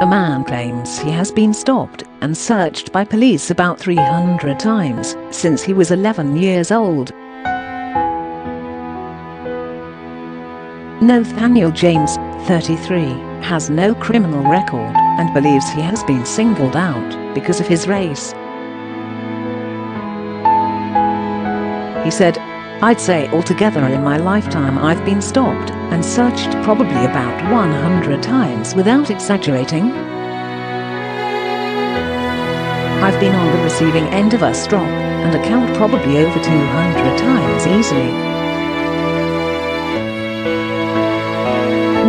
A man claims he has been stopped and searched by police about 300 times since he was 11 years old. Nathaniel James, 33, has no criminal record and believes he has been singled out because of his race. He said, "I'd say altogether in my lifetime I've been stopped and searched probably about 100 times without exaggerating. I've been on the receiving end of a strop and a count probably over 200 times easily."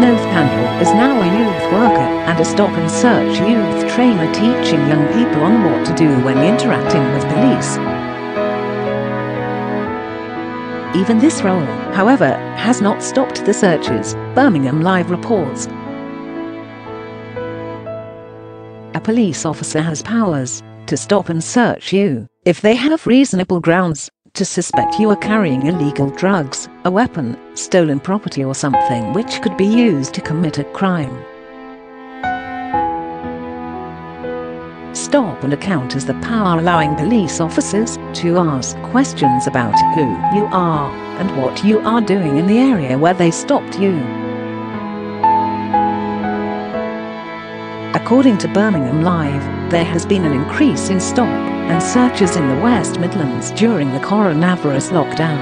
Nathaniel is now a youth worker and a stop and search youth trainer teaching young people on what to do when interacting with police. Even this role, however, has not stopped the searches, Birmingham Live reports. A police officer has powers to stop and search you if they have reasonable grounds to suspect you are carrying illegal drugs, a weapon, stolen property or something which could be used to commit a crime. Stop and account is the power allowing police officers to ask questions about who you are and what you are doing in the area where they stopped you. According to Birmingham Live, there has been an increase in stop and searches in the West Midlands during the coronavirus lockdown.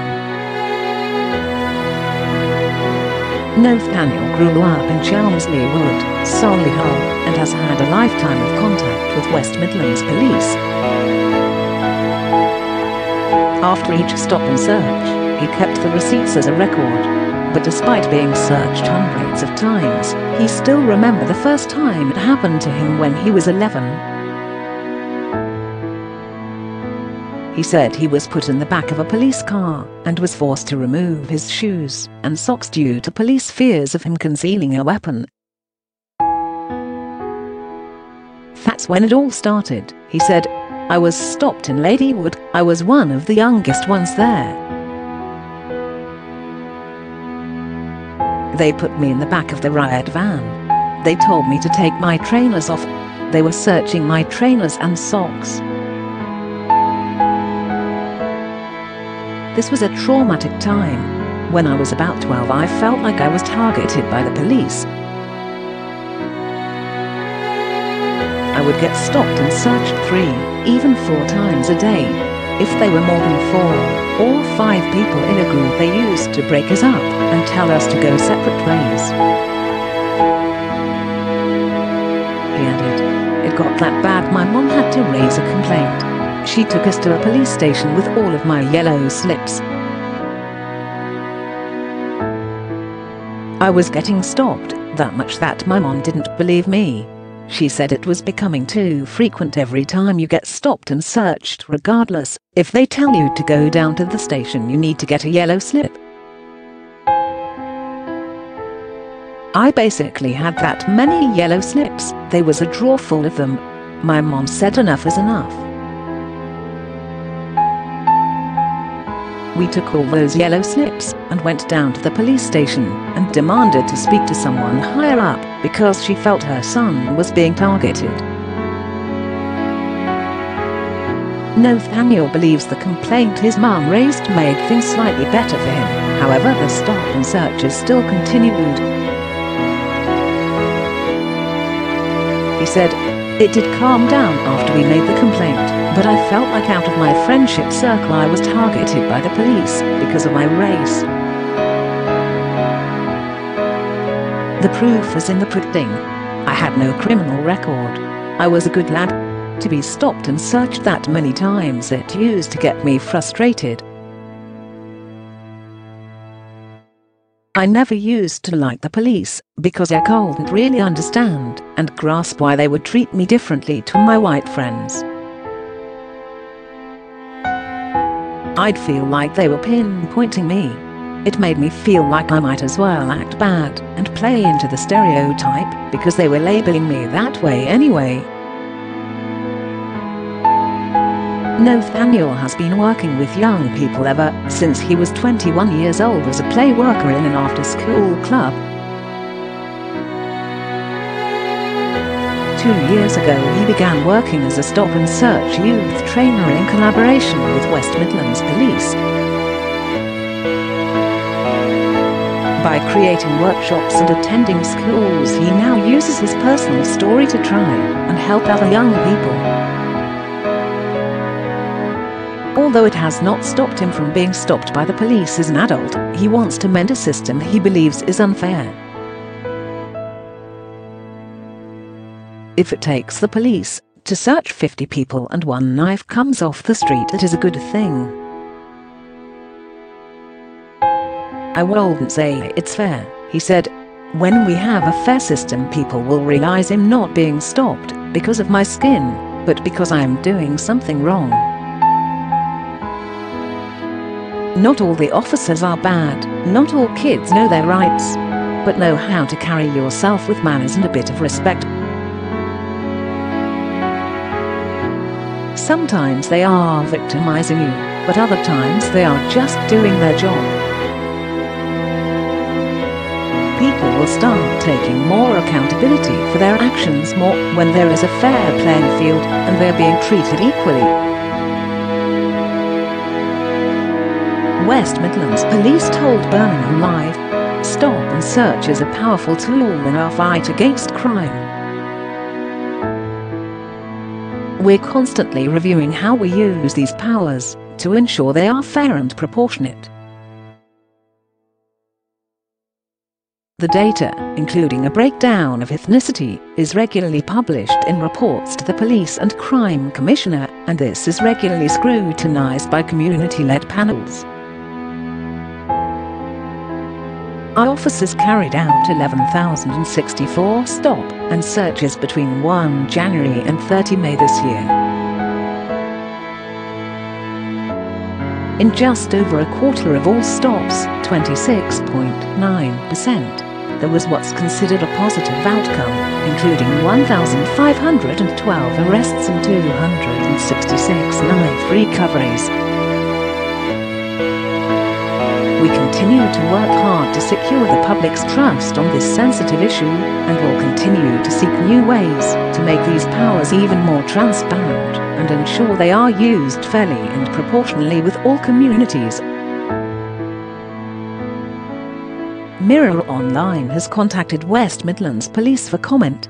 Nathaniel grew up in Chelmsley Wood, Solihull, and has had a lifetime of contact with West Midlands Police. After each stop and search, he kept the receipts as a record. But despite being searched hundreds of times, he still remembered the first time it happened to him when he was 11. He said he was put in the back of a police car and was forced to remove his shoes and socks due to police fears of him concealing a weapon. That's when it all started, he said. "I was stopped in Ladywood. I was one of the youngest ones there. They put me in the back of the riot van. They told me to take my trainers off. They were searching my trainers and socks. This was a traumatic time. When I was about 12, I felt like I was targeted by the police. I would get stopped and searched 3, even 4 times a day. If they were more than 4 or 5 people in a group, they used to break us up and tell us to go separate ways." He added, "It got that bad my mom had to raise a complaint. She took us to a police station with all of my yellow slips. I was getting stopped that much that my mom didn't believe me. She said it was becoming too frequent every time you get stopped and searched. Regardless, if they tell you to go down to the station, you need to get a yellow slip. I basically had that many yellow slips. There was a drawer full of them. My mom said enough is enough. We took all those yellow slips and went down to the police station and demanded to speak to someone higher up because she felt her son was being targeted." Nathaniel believes the complaint his mum raised made things slightly better for him. However, the stop and searches still continued. He said, "It did calm down after we made the complaint, but I felt like out of my friendship circle I was targeted by the police because of my race. The proof is in the pudding. I had no criminal record. I was a good lad. To be stopped and searched that many times, it used to get me frustrated. I never used to like the police because I couldn't really understand and grasp why they would treat me differently to my white friends. I'd feel like they were pinpointing me. It made me feel like I might as well act bad and play into the stereotype because they were labeling me that way anyway." Nathaniel has been working with young people ever since he was 21 years old as a play worker in an after-school club. 2 years ago he began working as a stop and search youth trainer in collaboration with West Midlands Police. By creating workshops and attending schools, he now uses his personal story to try and help other young people. Although it has not stopped him from being stopped by the police as an adult, he wants to mend a system he believes is unfair. If it takes the police to search 50 people and one knife comes off the street, that is a good thing. "I wouldn't say it's fair," he said. "When we have a fair system, people will realize I'm not being stopped because of my skin, but because I am doing something wrong." Not all the officers are bad, not all kids know their rights, but know how to carry yourself with manners and a bit of respect. Sometimes they are victimizing you, but other times they are just doing their job. People will start taking more accountability for their actions more when there is a fair playing field and they are being treated equally. West Midlands Police told Birmingham Live, "Stop and search is a powerful tool in our fight against crime. We're constantly reviewing how we use these powers to ensure they are fair and proportionate." The data, including a breakdown of ethnicity, is regularly published in reports to the Police and Crime Commissioner, and this is regularly scrutinised by community-led panels. Our officers carried out 11,064 stop and searches between 1 January and 30 May this year. In just over a quarter of all stops, 26.9%, there was what's considered a positive outcome, including 1,512 arrests and 266 knife recoveries. We continue to work hard to secure the public's trust on this sensitive issue, and will continue to seek new ways to make these powers even more transparent and ensure they are used fairly and proportionally with all communities. Mirror Online has contacted West Midlands Police for comment.